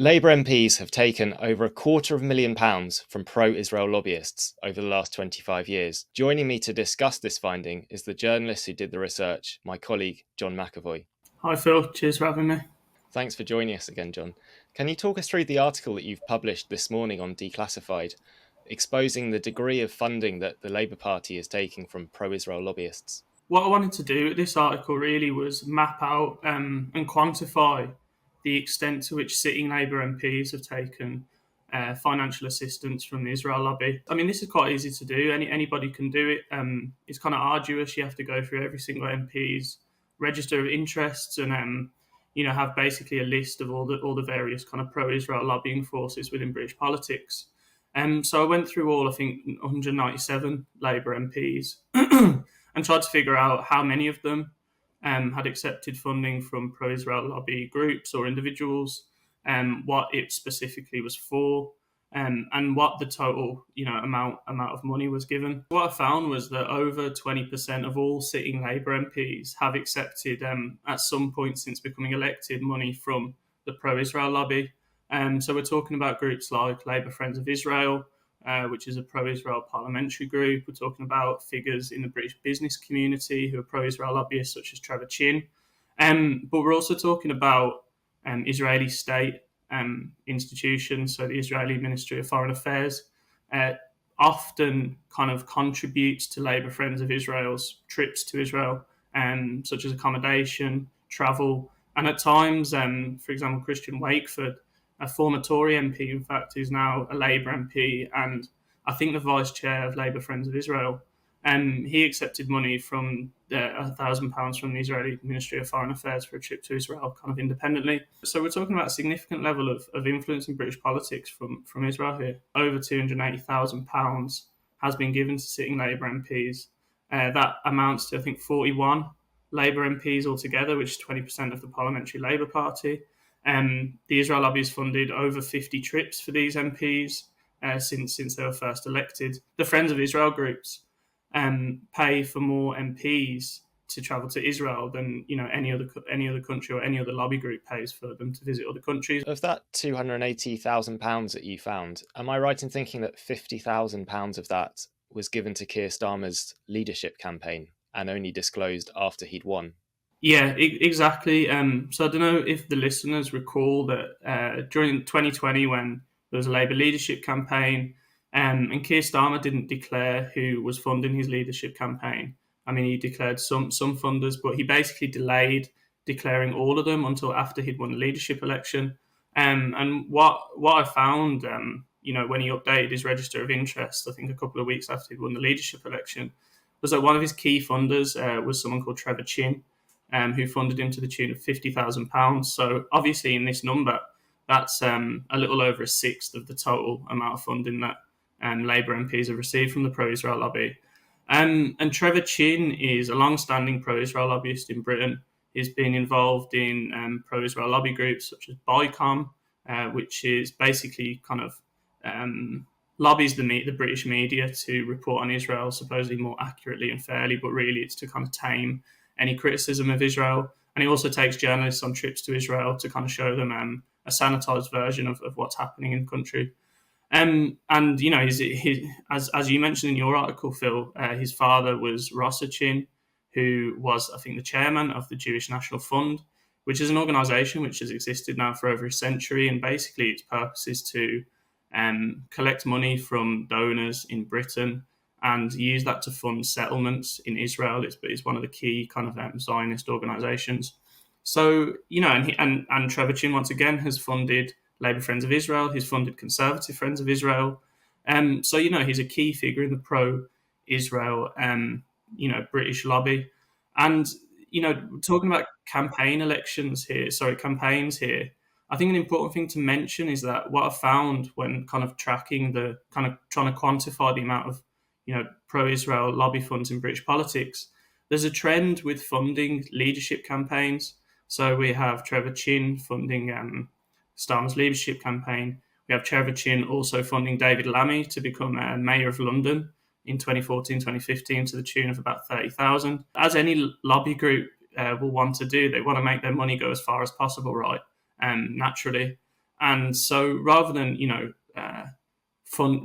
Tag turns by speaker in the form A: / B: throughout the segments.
A: Labour MPs have taken over £250,000 from pro-Israel lobbyists over the last 25 years. Joining me to discuss this finding is the journalist who did the research, my colleague John McEvoy.
B: Hi Phil, cheers for having me.
A: Thanks for joining us again, John. Can you talk us through the article that you've published this morning on Declassified, exposing the degree of funding that the Labour Party is taking from pro-Israel lobbyists?
B: What I wanted to do with this article really was map out and quantify the extent to which sitting Labour MPs have taken financial assistance from the Israel lobby. I mean, this is quite easy to do. Anybody can do it. It's kind of arduous. You have to go through every single MP's register of interests and have basically a list of all the various kind of pro-Israel lobbying forces within British politics. So I went through all, I think, 197 Labour MPs and tried to figure out how many of them had accepted funding from pro-Israel lobby groups or individuals, what it specifically was for, and what the total amount of money was given. What I found was that over 20% of all sitting Labour MPs have accepted, at some point since becoming elected, money from the pro-Israel lobby. So we're talking about groups like Labour Friends of Israel, which is a pro-Israel parliamentary group. We're talking about figures in the British business community who are pro-Israel lobbyists, such as Trevor. But we're also talking about Israeli state institutions, so the Israeli Ministry of Foreign Affairs, often kind of contributes to Labour Friends of Israel's trips to Israel, such as accommodation, travel, and at times, for example, Christian Wakeford, a former Tory MP, in fact, who's now a Labour MP, and I think the vice chair of Labour Friends of Israel. He accepted money from £1,000 from the Israeli Ministry of Foreign Affairs for a trip to Israel, kind of independently. So we're talking about a significant level of influence in British politics from Israel here. Over £280,000 has been given to sitting Labour MPs. That amounts to, I think, 41 Labour MPs altogether, which is 20% of the Parliamentary Labour Party. The Israel lobby has funded over 50 trips for these MPs since they were first elected. The Friends of Israel groups pay for more MPs to travel to Israel than any other country or any other lobby group pays for them to visit other countries.
A: Of that £280,000 that you found, am I right in thinking that £50,000 of that was given to Keir Starmer's leadership campaign and only disclosed after he'd won?
B: Yeah, exactly. So I don't know if the listeners recall that during 2020, when there was a Labour leadership campaign, and Keir Starmer didn't declare who was funding his leadership campaign. I mean, he declared some funders, but he basically delayed declaring all of them until after he'd won the leadership election. And what I found, when he updated his register of interest, I think a couple of weeks after he'd won the leadership election, was that one of his key funders was someone called Trevor, who funded him to the tune of £50,000. So obviously in this number, that's a little over a sixth of the total amount of funding that Labour MPs have received from the pro-Israel lobby. And Trevor is a long-standing pro-Israel lobbyist in Britain. He's been involved in pro-Israel lobby groups such as BICOM, which is basically kind of lobbies the British media to report on Israel supposedly more accurately and fairly, but really it's to kind of tame any criticism of Israel. And he also takes journalists on trips to Israel to kind of show them a sanitized version of what's happening in the country. And as you mentioned in your article, Phil, his father was Rossa, who was, I think, the chairman of the Jewish National Fund, which is an organisation which has existed now for over a century, and basically its purpose is to collect money from donors in Britain and use that to fund settlements in Israel. It's one of the key kind of Zionist organisations. So, and Trevor once again has funded Labour Friends of Israel. He's funded Conservative Friends of Israel. So, he's a key figure in the pro-Israel, British lobby. And, talking about campaigns here, I think an important thing to mention is that what I found when kind of tracking trying to quantify the amount of, pro-Israel lobby funds in British politics, there's a trend with funding leadership campaigns. So we have Trevor funding Starmer's leadership campaign. We have Trevor also funding David Lammy to become Mayor of London in 2014, 2015 to the tune of about 30,000. As any lobby group will want to do, they want to make their money go as far as possible, right? Naturally. And so rather than,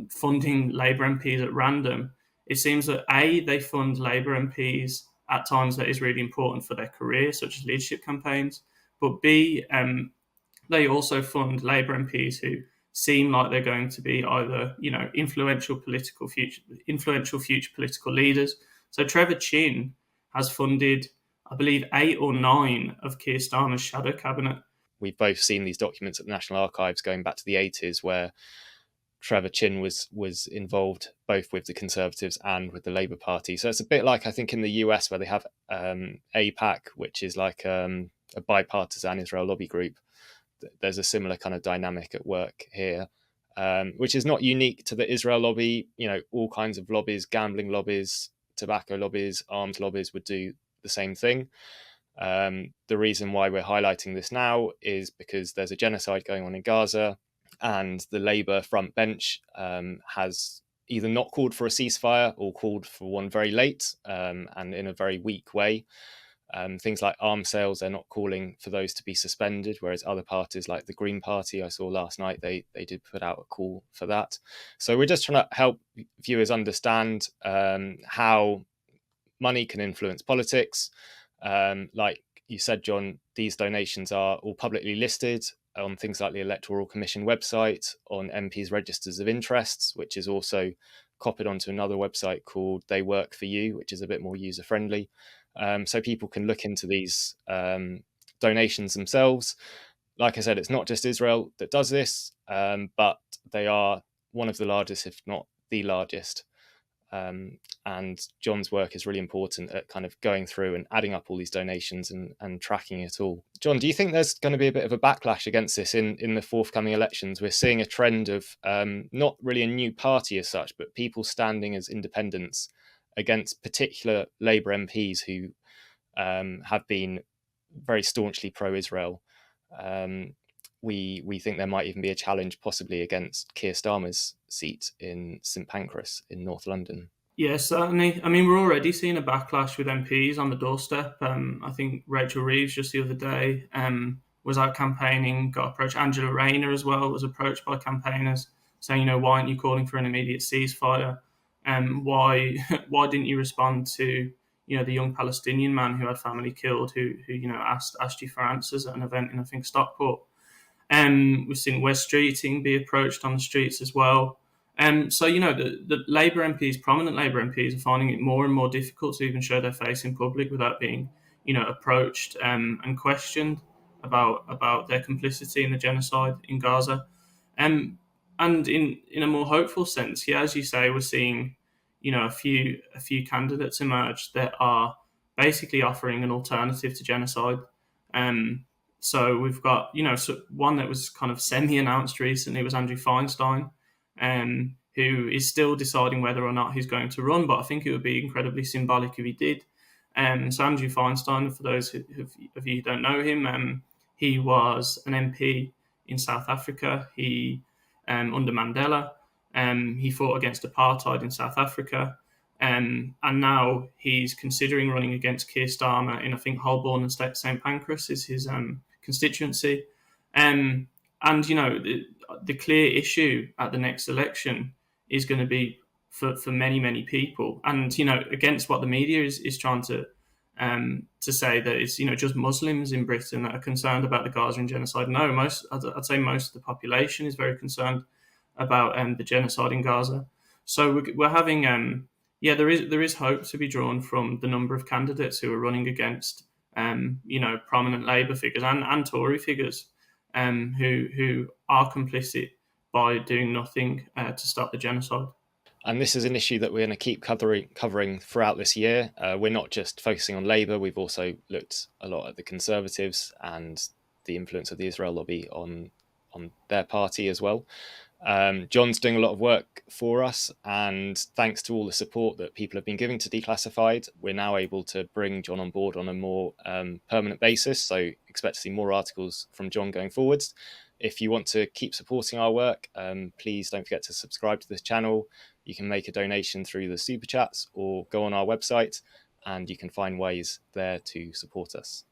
B: funding Labour MPs at random, it seems that they fund Labour MPs at times that is really important for their career, such as leadership campaigns. But B, they also fund Labour MPs who seem like they're going to be either, influential future political leaders. So Trevor Chin has funded, I believe, 8 or 9 of Keir Starmer's shadow cabinet.
A: We've both seen these documents at the National Archives going back to the 80s, where Trevor Chin was involved both with the Conservatives and with the Labour Party. So it's a bit like, I think, in the US, where they have AIPAC, which is like a bipartisan Israel lobby group. There's a similar kind of dynamic at work here, which is not unique to the Israel lobby. All kinds of lobbies, gambling lobbies, tobacco lobbies, arms lobbies would do the same thing. The reason why we're highlighting this now is because there's a genocide going on in Gaza, and the Labour front bench has either not called for a ceasefire or called for one very late, and in a very weak way. Things like arms sales, they're not calling for those to be suspended, whereas other parties like the Green Party, I saw last night, they did put out a call for that. So we're just trying to help viewers understand how money can influence politics. Like you said, John, these donations are all publicly listed on things like the Electoral Commission website, on MPs' registers of interests, which is also copied onto another website called They Work For You, which is a bit more user-friendly. So people can look into these donations themselves. Like I said, it's not just Israel that does this, but they are one of the largest, if not the largest. And John's work is really important at kind of going through and adding up all these donations and tracking it all. John, do you think there's going to be a bit of a backlash against this in the forthcoming elections? We're seeing a trend of not really a new party as such, but people standing as independents against particular Labour MPs who have been very staunchly pro-Israel. We think there might even be a challenge possibly against Keir Starmer's seat in St Pancras in North London.
B: Yeah, certainly. I mean, we're already seeing a backlash with MPs on the doorstep. I think Rachel Reeves just the other day was out campaigning, got approached. Angela Rayner as well was approached by campaigners saying, why aren't you calling for an immediate ceasefire? Why didn't you respond to the young Palestinian man who had family killed, who asked you for answers at an event in, I think, Stockport? We've seen West Streeting be approached on the streets as well. So, the Labour MPs, prominent Labour MPs, are finding it more and more difficult to even show their face in public without being, approached and questioned about their complicity in the genocide in Gaza. And in a more hopeful sense, yeah, as you say, we're seeing, a few candidates emerge that are basically offering an alternative to genocide. So we've got, one that was kind of semi-announced recently was Andrew Feinstein, who is still deciding whether or not he's going to run, but I think it would be incredibly symbolic if he did. So Andrew Feinstein, for those of you who don't know him, he was an MP in South Africa. He under Mandela. He fought against apartheid in South Africa. And now he's considering running against Keir Starmer in, I think, Holborn and St Pancras is his constituency. And, the clear issue at the next election is going to be for many, many people. And, against what the media is trying to say that it's, just Muslims in Britain that are concerned about the Gaza genocide. No, I'd say most of the population is very concerned about the genocide in Gaza. So we're having, there is hope to be drawn from the number of candidates who are running against, prominent Labour figures and Tory figures who are complicit by doing nothing to stop the genocide.
A: And this is an issue that we're going to keep covering throughout this year. We're not just focusing on Labour, we've also looked a lot at the Conservatives and the influence of the Israel lobby on their party as well. John's doing a lot of work for us, and thanks to all the support that people have been giving to Declassified, we're now able to bring John on board on a more permanent basis. So expect to see more articles from John going forwards. If you want to keep supporting our work, please don't forget to subscribe to this channel. You can make a donation through the super chats or go on our website, and you can find ways there to support us.